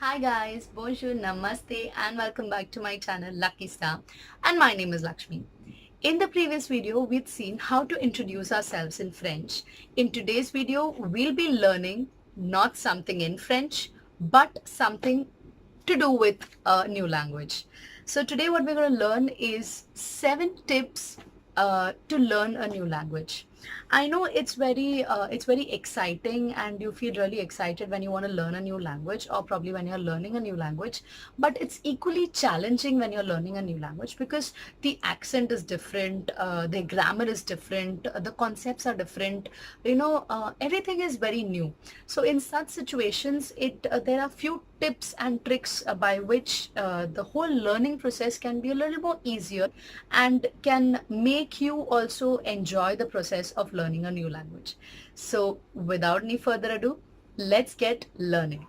Hi guys, bonjour, namaste and welcome back to my channel Lucky Star, and my name is Lakshmi. In the previous video, we'd seen how to introduce ourselves in French. In today's video, we'll be learning not something in French, but something to do with a new language. So today what we're going to learn is 7 tips to learn a new language. I know it's very exciting and you feel really excited when you want to learn a new language, or probably when you're learning a new language, but it's equally challenging when you're learning a new language because the accent is different, the grammar is different, the concepts are different, everything is very new. So in such situations, there are few tips and tricks by which the whole learning process can be a little more easier and can make you also enjoy the process of learning a new language. So without any further ado, let's get learning.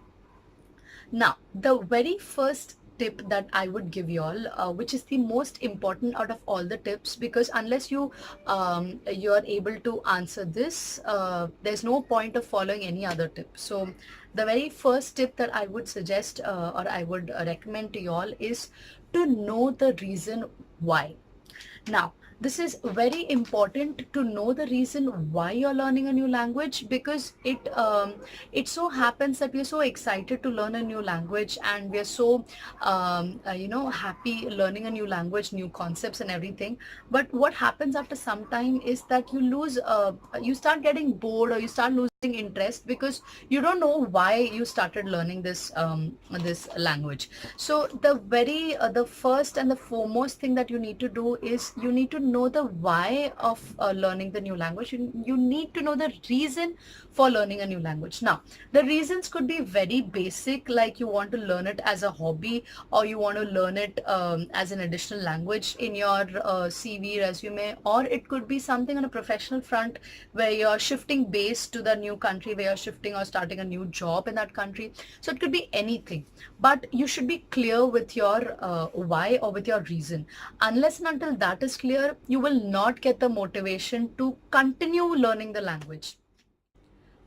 Now, the very first tip that I would give you all, which is the most important out of all the tips, because unless you're able to answer this, there's no point of following any other tip. So the very first tip that I would suggest or I would recommend to you all is to know the reason why. Now, this is very important to know the reason why you're learning a new language, because it so happens that we're so excited to learn a new language and we're so happy learning a new language, new concepts and everything. But what happens after some time is that you start getting bored, or you start losing interest because you don't know why you started learning this language. So the first and the foremost thing that you need to do is you need to know the why of learning the new language. You need to know the reason for learning a new language. Now, the reasons could be very basic, like you want to learn it as a hobby, or you want to learn it as an additional language in your CV resume, or it could be something on a professional front where you're shifting base to the new country, where you're shifting or starting a new job in that country. So it could be anything, but you should be clear with your why or with your reason. Unless and until that is clear, you will not get the motivation to continue learning the language.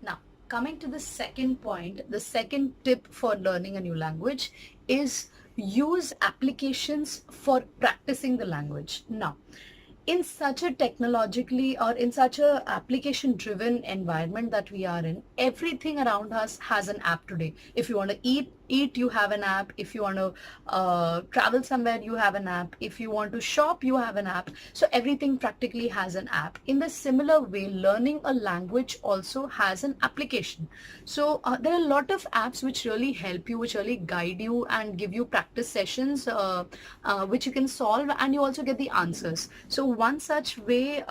Now, coming to the second point, the second tip for learning a new language is use applications for practicing the language. Now, in such a technologically or in such a application driven environment that we are in, everything around us has an app today. If you want to eat, you have an app. If you want to travel somewhere, you have an app. If you want to shop, you have an app. So everything practically has an app. In the similar way, learning a language also has an application. So there are a lot of apps which really help you, which really guide you and give you practice sessions which you can solve, and you also get the answers. So one such way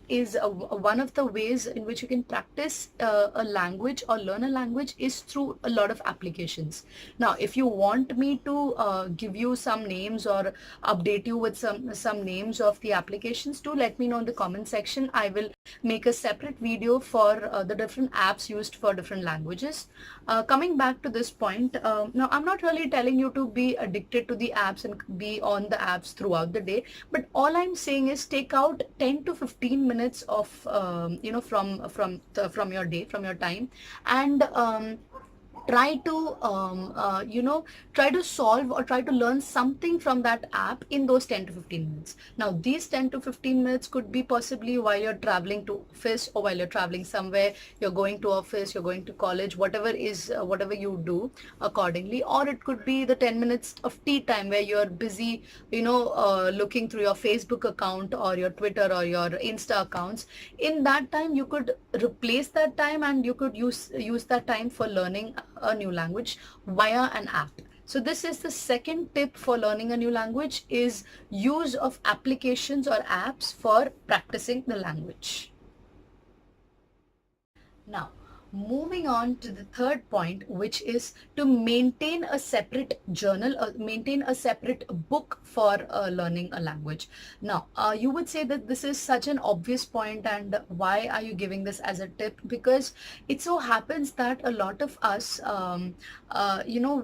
is one of the ways in which you can practice a language or learn a language is through a lot of applications. Now, if you want me to give you some names or update you with some names of the applications, do let me know in the comment section. I will make a separate video for the different apps used for different languages. Coming back to this point, now I'm not really telling you to be addicted to the apps and be on the apps throughout the day, but all I'm saying is take out 10 to 15 minutes of from your day, from your time, and try to try to solve or try to learn something from that app in those 10 to 15 minutes. Now, these 10 to 15 minutes could be possibly while you're traveling to office, or while you're traveling somewhere, you're going to office, you're going to college, whatever you do accordingly. Or it could be the 10 minutes of tea time where you're busy looking through your Facebook account or your Twitter or your Insta accounts. In that time, you could replace that time and you could use that time for learning a new language via an app. So this is the second tip for learning a new language, is use of applications or apps for practicing the language. Now, moving on to the third point, which is to maintain a separate journal or maintain a separate book for learning a language. Now, you would say that this is such an obvious point, and why are you giving this as a tip? Because it so happens that a lot of us,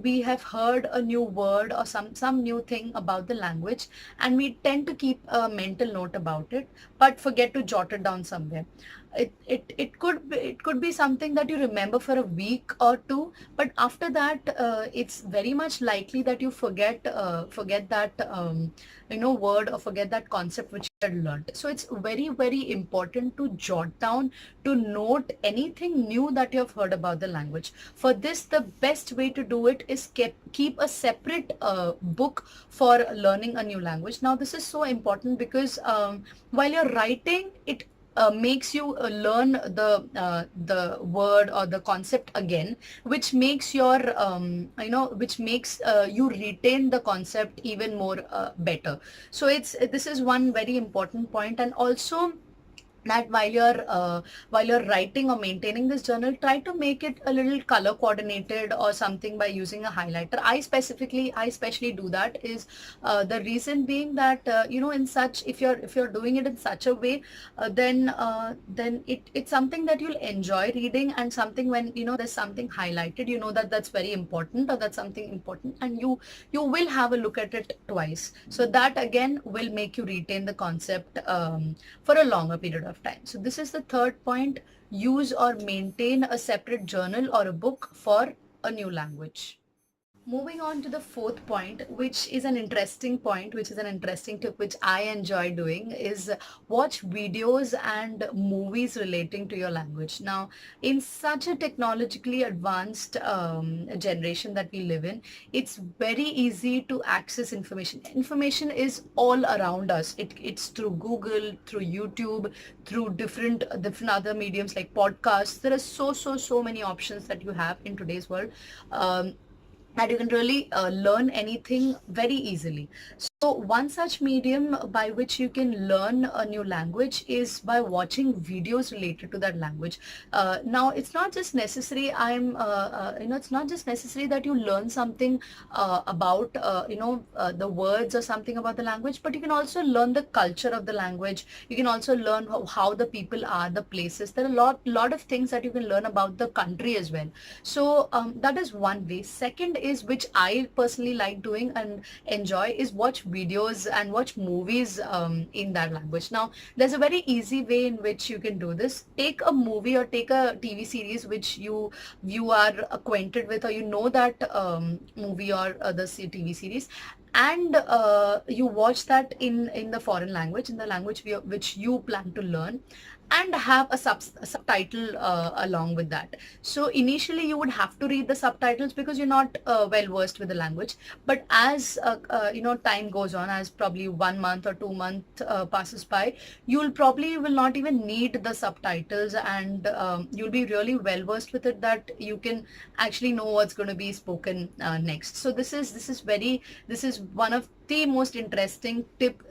we have heard a new word or some new thing about the language, and we tend to keep a mental note about it, but forget to jot it down somewhere. it could be something that you remember for a week or two, but after that it's very much likely that you forget that word, or forget that concept which you had learned. So it's very, very important to jot down, to note anything new that you have heard about the language. For this, the best way to do it is keep a separate book for learning a new language. Now this is so important because while you're writing it, makes you learn the word or the concept again, which makes your which makes you retain the concept even more better. So it's this is one very important point. And also that while you're writing or maintaining this journal, try to make it a little color coordinated or something by using a highlighter. I especially do that. Is the reason being that in such, if you're doing it in such a way, then it's something that you'll enjoy reading, and something when there's something highlighted, that that's very important, or that's something important, and you will have a look at it twice. So that again will make you retain the concept for a longer period of time. So this is the third point: use or maintain a separate journal or a book for a new language. Moving on to the fourth point, which is an interesting point, which is an interesting tip, which I enjoy doing, is watch videos and movies relating to your language. Now, in such a technologically advanced generation that we live in, it's very easy to access information. Information is all around us. It's through Google, through YouTube, through different other mediums like podcasts. There are so many options that you have in today's world. That you can really learn anything very easily. So one such medium by which you can learn a new language is by watching videos related to that language. Now it's not just necessary. It's not just necessary that you learn something about the words or something about the language, but you can also learn the culture of the language. You can also learn how the people are, the places. There are lot of things that you can learn about the country as well. So that is one way. Second is, which I personally like doing and enjoy, is watch videos and watch movies in that language. Now there's a very easy way in which you can do this. Take a movie or take a TV series which you are acquainted with, or that movie or the TV series, and you watch that in the foreign language, in the language which you plan to learn, and have a subtitle along with that. So initially you would have to read the subtitles because you're not well versed with the language. But as time goes on, as probably 1 month or 2 month passes by, you'll probably will not even need the subtitles, and you'll be really well versed with it, that you can actually know what's going to be spoken next. So this is one of the most interesting tip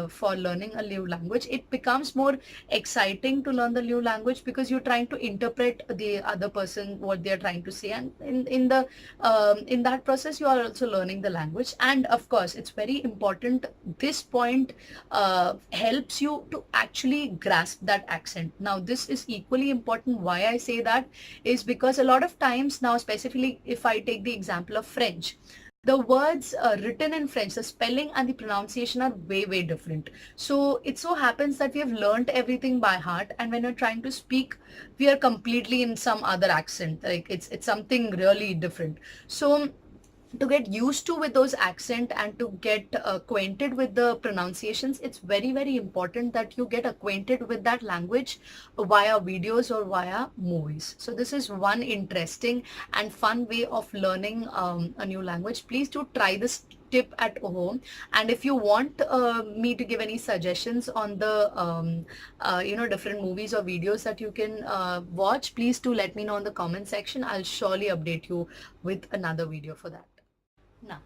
for learning a new language. It becomes more exciting to learn the new language because you're trying to interpret the other person, what they're trying to say, and in that process you are also learning the language. And of course, it's very important, this point helps you to actually grasp that accent. Now this is equally important. Why I say that is because a lot of times now, specifically if I take the example of French, the words written in French, the spelling and the pronunciation are way different. So it so happens that we have learned everything by heart, and when we're trying to speak, we are completely in some other accent. Like it's something really different. So to get used to with those accent and to get acquainted with the pronunciations, it's very important that you get acquainted with that language via videos or via movies. So this is one interesting and fun way of learning a new language. Please do try this tip at home. And if you want me to give any suggestions on the different movies or videos that you can watch, please do let me know in the comment section. I'll surely update you with another video for that. Now,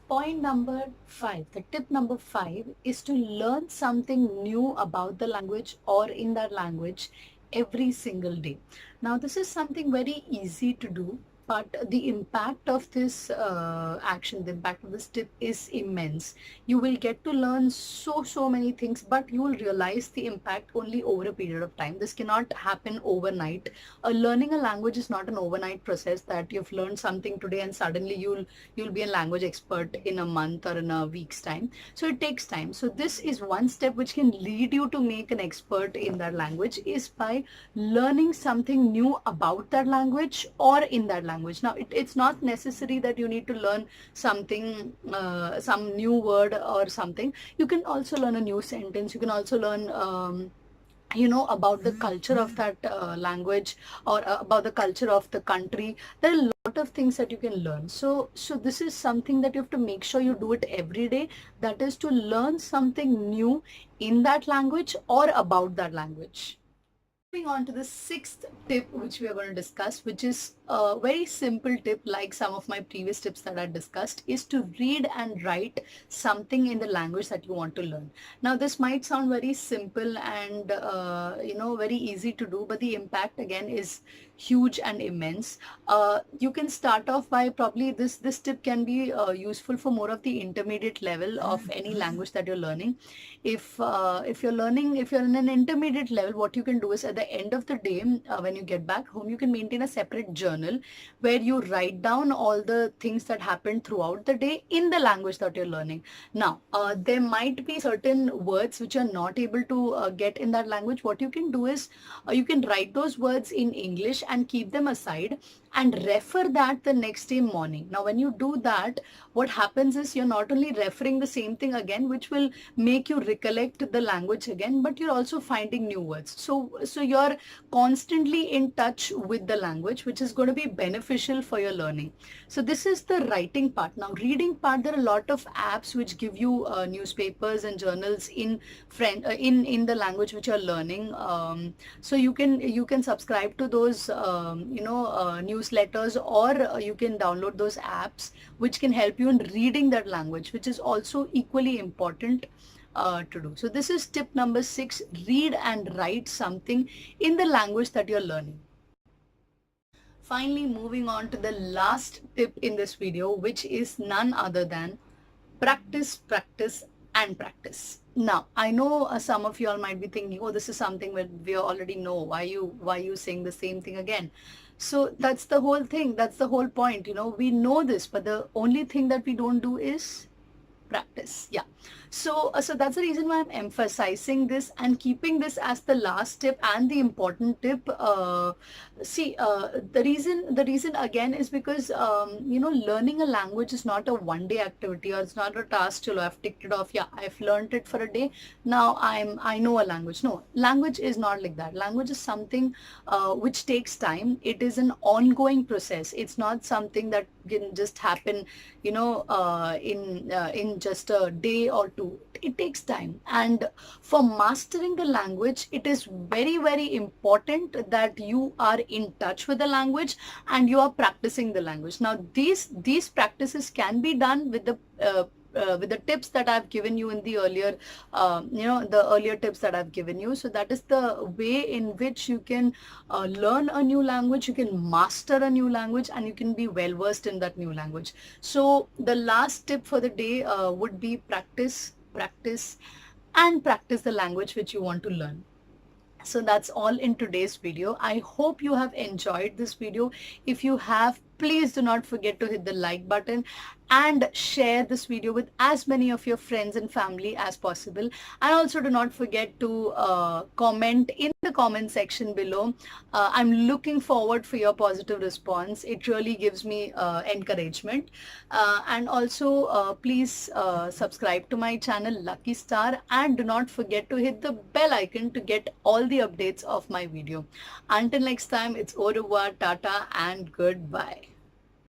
point number 5, the tip number 5 is to learn something new about the language or in that language every single day. Now, this is something very easy to do. but the impact of this action, the impact of this tip is immense. You will get to learn so many things, but you will realize the impact only over a period of time. This cannot happen overnight. Learning a language is not an overnight process that you've learned something today and suddenly you'll be a language expert in a month or in a week's time. So it takes time. So this is one step which can lead you to make an expert in that language, is by learning something new about that language or in that language. Now it's not necessary that you need to learn something, some new word or something. You can also learn a new sentence. You can also learn about the culture of that language, or about the culture of the country. There are a lot of things that you can learn. So this is something that you have to make sure you do it every day, that is to learn something new in that language or about that language. Moving on to the sixth tip which we are going to discuss, which is a very simple tip like some of my previous tips that I discussed, is to read and write something in the language that you want to learn. Now this might sound very simple and very easy to do, but the impact again is huge and immense. You can start off by, probably this tip can be useful for more of the intermediate level of any language that you're learning. If you're in an intermediate level, what you can do is at the end of the day, when you get back home, you can maintain a separate journal where you write down all the things that happened throughout the day in the language that you're learning. Now there might be certain words which you're not able to get in that language. What you can do is you can write those words in English and keep them aside and refer that the next day morning. Now when you do that, what happens is you're not only referring the same thing again, which will make you recollect the language again, but you're also finding new words. So you're constantly in touch with the language, which is going to be beneficial for your learning. So this is the writing part. Now reading part, there are a lot of apps which give you newspapers and journals in French, in the language which you're learning. So you can subscribe to those newsletters, or you can download those apps which can help you in reading that language, which is also equally important to do. So this is tip number 6: read and write something in the language that you're learning. Finally, moving on to the last tip in this video, which is none other than practice, practice, and practice. Now, I know some of you all might be thinking, oh, this is something that we already know. Why you saying the same thing again? So that's the whole thing. That's the whole point. We know this, but the only thing that we don't do is practice. Yeah. So that's the reason why I'm emphasizing this and keeping this as the last tip and the important tip. The reason again is because learning a language is not a one-day activity, or it's not a task. Chalo, I've ticked it off. Yeah, I've learned it for a day. Now I know a language. No, language is not like that. Language is something which takes time. It is an ongoing process. It's not something that can just happen, in just a day or two. It takes time, and for mastering the language, it is very important that you are in touch with the language and you are practicing the language. Now these practices can be done with the tips that I've given you in the earlier, the earlier tips that I've given you. So that is the way in which you can learn a new language, you can master a new language, and you can be well versed in that new language. So the last tip for the day would be practice, practice, and practice the language which you want to learn. So that's all in today's video. I hope you have enjoyed this video. If you have, please do not forget to hit the like button and share this video with as many of your friends and family as possible. And also do not forget to comment in the comment section below. I'm looking forward for your positive response. It really gives me encouragement. And also please subscribe to my channel Lucky Star, and do not forget to hit the bell icon to get all the updates of my video. Until next time, it's au revoir, tata, and goodbye.